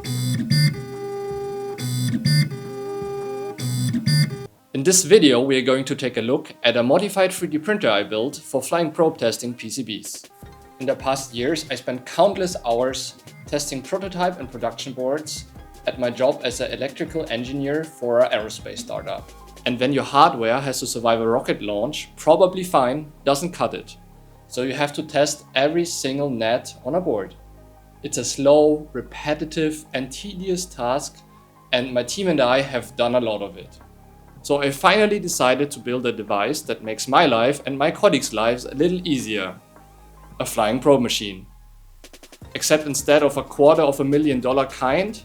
In this video, we are going to take a look at a modified 3D printer I built for flying probe testing PCBs. In the past years, I spent countless hours testing prototype and production boards at my job as an electrical engineer for an aerospace startup. And when your hardware has to survive a rocket launch, probably fine doesn't cut it. So you have to test every single net on a board. It's a slow, repetitive, and tedious task, and my team and I have done a lot of it. So I finally decided to build a device that makes my life and my colleagues' lives a little easier. A flying probe machine. Except instead of a $250,000 kind,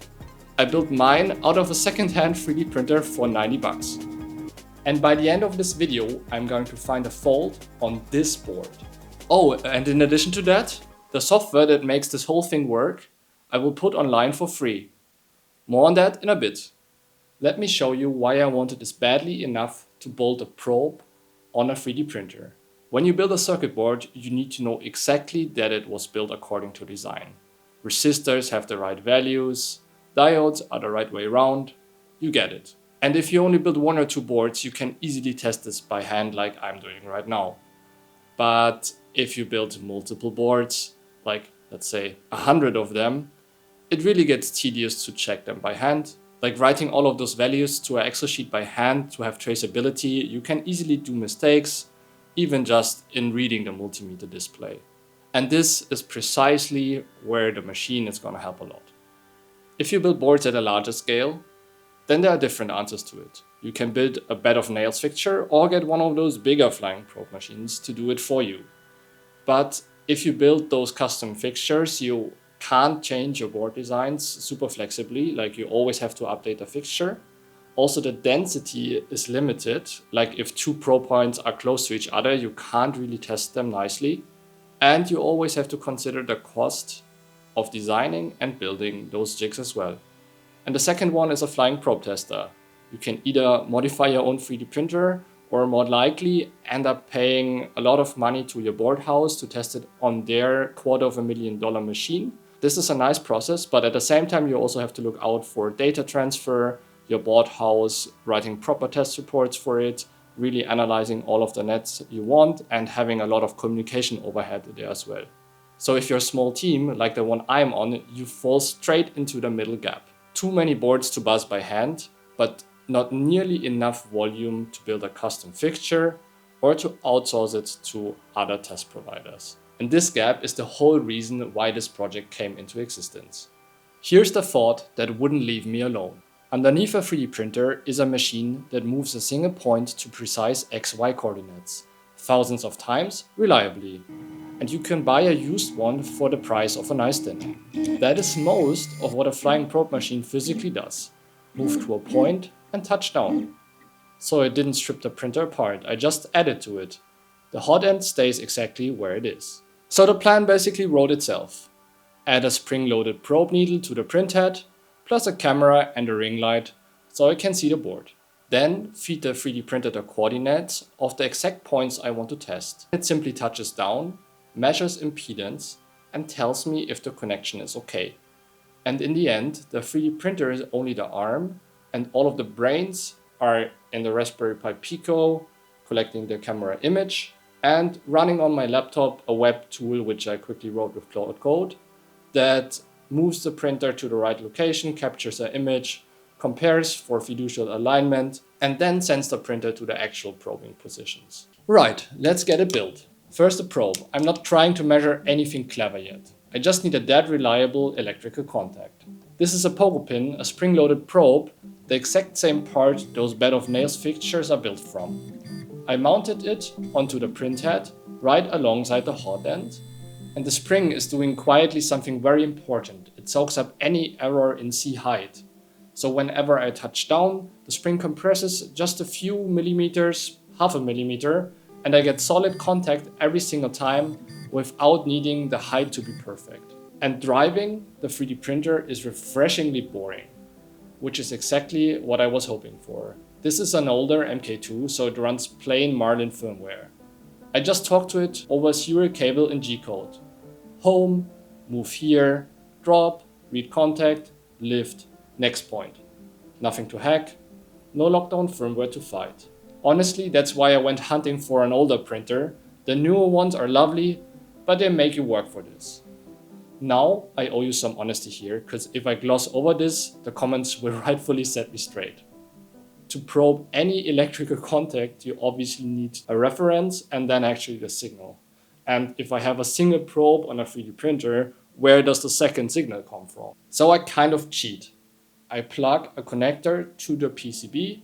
I built mine out of a second-hand 3D printer for $90. And by the end of this video, I'm going to find a fault on this board. Oh, and in addition to that, the software that makes this whole thing work, I will put online for free. More on that in a bit. Let me show you why I wanted this badly enough to bolt a probe on a 3D printer. When you build a circuit board, you need to know exactly that it was built according to design. Resistors have the right values, diodes are the right way around, you get it. And if you only build one or two boards, you can easily test this by hand like I'm doing right now. But if you build multiple boards, like let's say 100 of them, it really gets tedious to check them by hand. Like writing all of those values to an Excel sheet by hand to have traceability, you can easily do mistakes, even just in reading the multimeter display. And this is precisely where the machine is going to help a lot. If you build boards at a larger scale, then there are different answers to it. You can build a bed of nails fixture or get one of those bigger flying probe machines to do it for you. But if you build those custom fixtures, you can't change your board designs super flexibly, like you always have to update the fixture. Also, the density is limited, like if two probe points are close to each other, you can't really test them nicely. And you always have to consider the cost of designing and building those jigs as well. And the second one is a flying probe tester. You can either modify your own 3D printer or more likely end up paying a lot of money to your board house to test it on their $250,000 machine. This is a nice process, but at the same time, you also have to look out for data transfer, your board house writing proper test reports for it, really analyzing all of the nets you want, and having a lot of communication overhead there as well. So if you're a small team, like the one I'm on, you fall straight into the middle gap. Too many boards to buzz by hand, but not nearly enough volume to build a custom fixture or to outsource it to other test providers. And this gap is the whole reason why this project came into existence. Here's the thought that wouldn't leave me alone. Underneath a 3D printer is a machine that moves a single point to precise XY coordinates, thousands of times reliably. And you can buy a used one for the price of a nice dinner. That is most of what a flying probe machine physically does. Move to a point and touch down. So I didn't strip the printer apart, I just added to it. The hot end stays exactly where it is. So the plan basically wrote itself. Add a spring-loaded probe needle to the printhead, plus a camera and a ring light so I can see the board. Then feed the 3D printer the coordinates of the exact points I want to test. It simply touches down, measures impedance, and tells me if the connection is okay. And in the end, the 3D printer is only the arm, and all of the brains are in the Raspberry Pi Pico, collecting the camera image, and running on my laptop a web tool which I quickly wrote with Cloud Code that moves the printer to the right location, captures an image, compares for fiducial alignment, and then sends the printer to the actual probing positions. Right, let's get it built. First, the probe. I'm not trying to measure anything clever yet. I just need a dead reliable electrical contact. This is a pogo-pin, a spring-loaded probe, the exact same part those bed of nails fixtures are built from. I mounted it onto the printhead right alongside the hot end, and the spring is doing quietly something very important. It soaks up any error in C height. So whenever I touch down, the spring compresses just a few millimeters, half a millimeter, and I get solid contact every single time without needing the height to be perfect. And driving the 3D printer is refreshingly boring, which is exactly what I was hoping for. This is an older MK2, so it runs plain Marlin firmware. I just talked to it over a serial cable in G code. Home, move here, drop, read contact, lived, next point. Nothing to hack, no lockdown firmware to fight. Honestly, that's why I went hunting for an older printer. The newer ones are lovely, but they make you work for this. Now, I owe you some honesty here, because if I gloss over this, the comments will rightfully set me straight. To probe any electrical contact, you obviously need a reference and then actually the signal. And if I have a single probe on a 3D printer, where does the second signal come from? So I kind of cheat. I plug a connector to the PCB,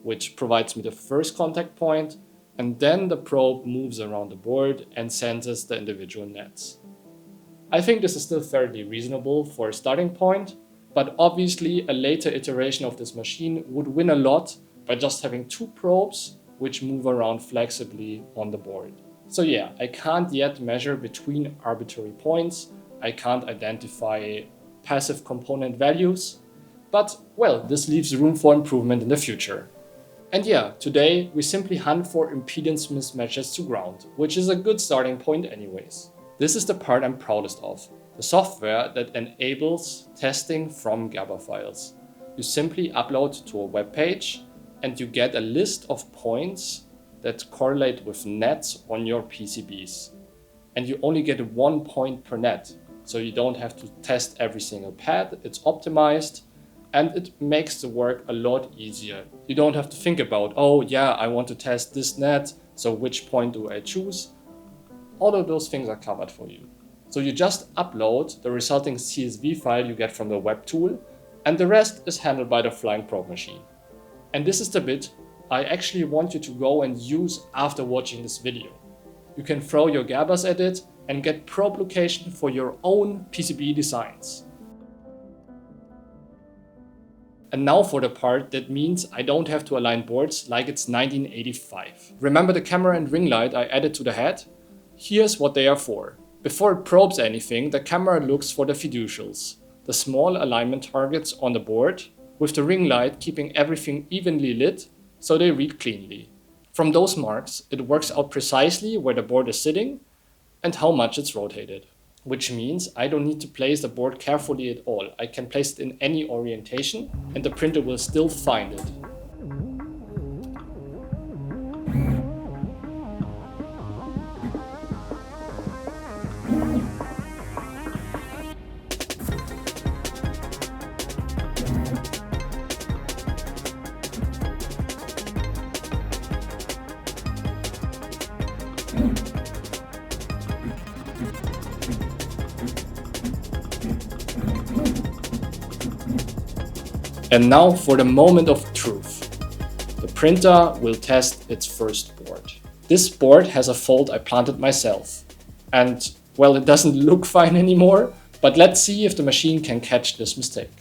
which provides me the first contact point, and then the probe moves around the board and senses the individual nets. I think this is still fairly reasonable for a starting point, but obviously a later iteration of this machine would win a lot by just having two probes which move around flexibly on the board. So yeah, I can't yet measure between arbitrary points, I can't identify passive component values, but well, this leaves room for improvement in the future. And yeah, today we simply hunt for impedance mismatches to ground, which is a good starting point anyways. This is the part I'm proudest of, the software that enables testing from Gerber files. You simply upload to a web page and you get a list of points that correlate with nets on your PCBs. And you only get 1 point per net, so you don't have to test every single pad, it's optimized, and it makes the work a lot easier. You don't have to think about, oh yeah, I want to test this net, so which point do I choose? All of those things are covered for you. So you just upload the resulting CSV file you get from the web tool, and the rest is handled by the flying probe machine. And this is the bit I actually want you to go and use after watching this video. You can throw your Gerbers at it and get probe location for your own PCB designs. And now for the part that means I don't have to align boards like it's 1985. Remember the camera and ring light I added to the head? Here's what they are for. Before it probes anything, the camera looks for the fiducials, the small alignment targets on the board, with the ring light keeping everything evenly lit so they read cleanly. From those marks, it works out precisely where the board is sitting and how much it's rotated. Which means I don't need to place the board carefully at all. I can place it in any orientation and the printer will still find it. And now for the moment of truth. The printer will test its first board. This board has a fault I planted myself. And well, it doesn't look fine anymore, but let's see if the machine can catch this mistake.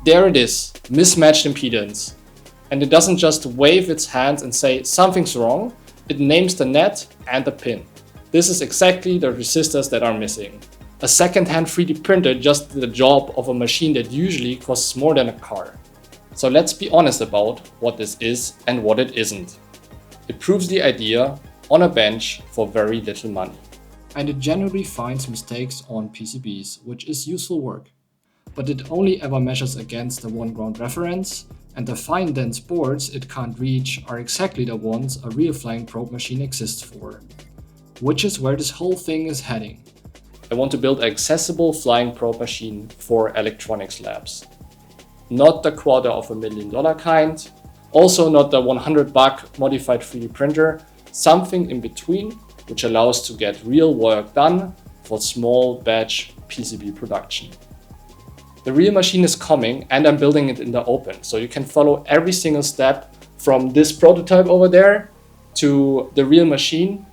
There it is, mismatched impedance. And it doesn't just wave its hands and say something's wrong, it names the net and the pin. This is exactly the resistors that are missing. A second-hand 3D printer just did the job of a machine that usually costs more than a car. So let's be honest about what this is and what it isn't. It proves the idea on a bench for very little money. And it generally finds mistakes on PCBs, which is useful work. But it only ever measures against the one ground reference, and the fine dense boards it can't reach are exactly the ones a real flying probe machine exists for. Which is where this whole thing is heading. I want to build an accessible flying probe machine for electronics labs. Not the $250,000 kind, also not the $100 modified 3D printer, something in between which allows to get real work done for small batch PCB production. The real machine is coming and I'm building it in the open. So you can follow every single step from this prototype over there to the real machine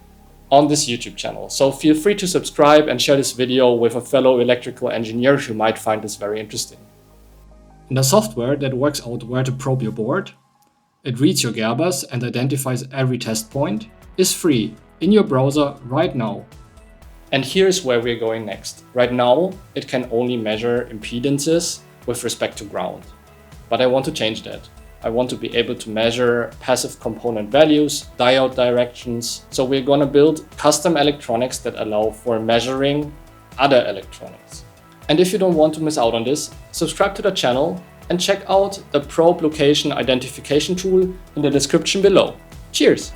on this YouTube channel. So feel free to subscribe and share this video with a fellow electrical engineer who might find this very interesting. In the software that works out where to probe your board, it reads your Gerbers and identifies every test point, is free in your browser right now. And here's where we're going next. Right now, it can only measure impedances with respect to ground. But I want to change that. I want to be able to measure passive component values, diode directions. So we're going to build custom electronics that allow for measuring other electronics. And if you don't want to miss out on this, subscribe to the channel and check out the probe location identification tool in the description below. Cheers!